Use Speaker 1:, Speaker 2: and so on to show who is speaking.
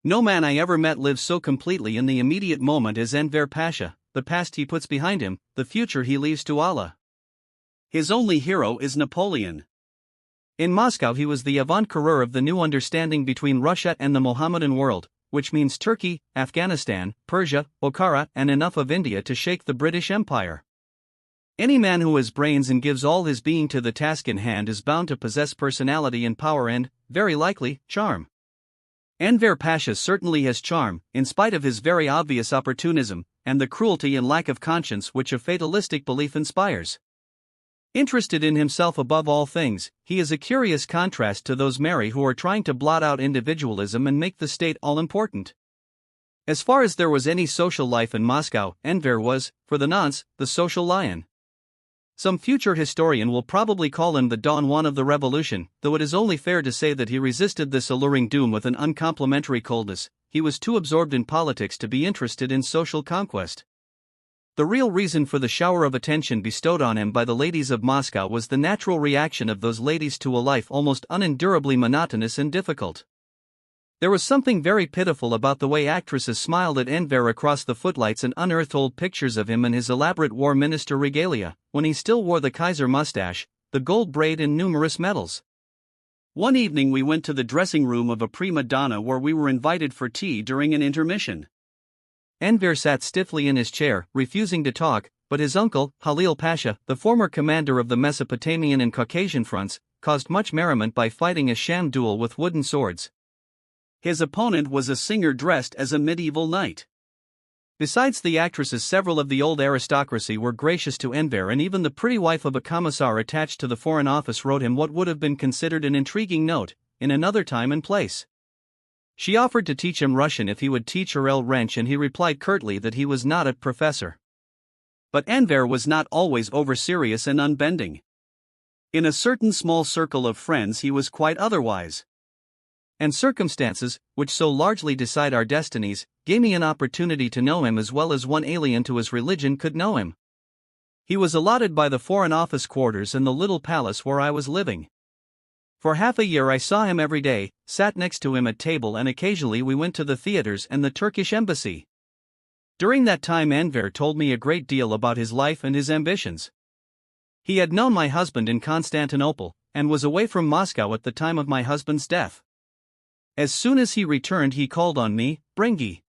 Speaker 1: No man I ever met lives so completely in the immediate moment as Enver Pasha. The past he puts behind him, the future he leaves to Allah. His only hero is Napoleon. In Moscow he was the avant-coureur of the new understanding between Russia and the Mohammedan world, which means Turkey, Afghanistan, Persia, Bukhara, and enough of India to shake the British Empire. Any man who has brains and gives all his being to the task in hand is bound to possess personality and power and, very likely, charm. Enver Pasha certainly has charm, in spite of his very obvious opportunism, and the cruelty and lack of conscience which a fatalistic belief inspires. Interested in himself above all things, he is a curious contrast to those merry who are trying to blot out individualism and make the state all-important. As far as there was any social life in Moscow, Enver was, for the nonce, the social lion. Some future historian will probably call him the Don Juan of the Revolution, though it is only fair to say that he resisted this alluring doom with an uncomplimentary coldness. He was too absorbed in politics to be interested in social conquest. The real reason for the shower of attention bestowed on him by the ladies of Moscow was the natural reaction of those ladies to a life almost unendurably monotonous and difficult. There was something very pitiful about the way actresses smiled at Enver across the footlights and unearthed old pictures of him in his elaborate war minister regalia, when he still wore the Kaiser mustache, the gold braid and numerous medals. One evening we went to the dressing room of a prima donna where we were invited for tea during an intermission. Enver sat stiffly in his chair, refusing to talk, but his uncle, Halil Pasha, the former commander of the Mesopotamian and Caucasian fronts, caused much merriment by fighting a sham duel with wooden swords. His opponent was a singer dressed as a medieval knight. Besides the actresses, several of the old aristocracy were gracious to Enver, and even the pretty wife of a commissar attached to the Foreign Office wrote him what would have been considered an intriguing note, in another time and place. She offered to teach him Russian if he would teach her El Wrench, and he replied curtly that he was not a professor. But Enver was not always over-serious and unbending. In a certain small circle of friends he was quite otherwise. And circumstances, which so largely decide our destinies, gave me an opportunity to know him as well as one alien to his religion could know him. He was allotted by the Foreign Office quarters in the little palace where I was living. For half a year I saw him every day, sat next to him at table, and occasionally we went to the theaters and the Turkish embassy. During that time Enver told me a great deal about his life and his ambitions. He had known my husband in Constantinople, and was away from Moscow at the time of my husband's death. As soon as he returned he called on me, Bringi.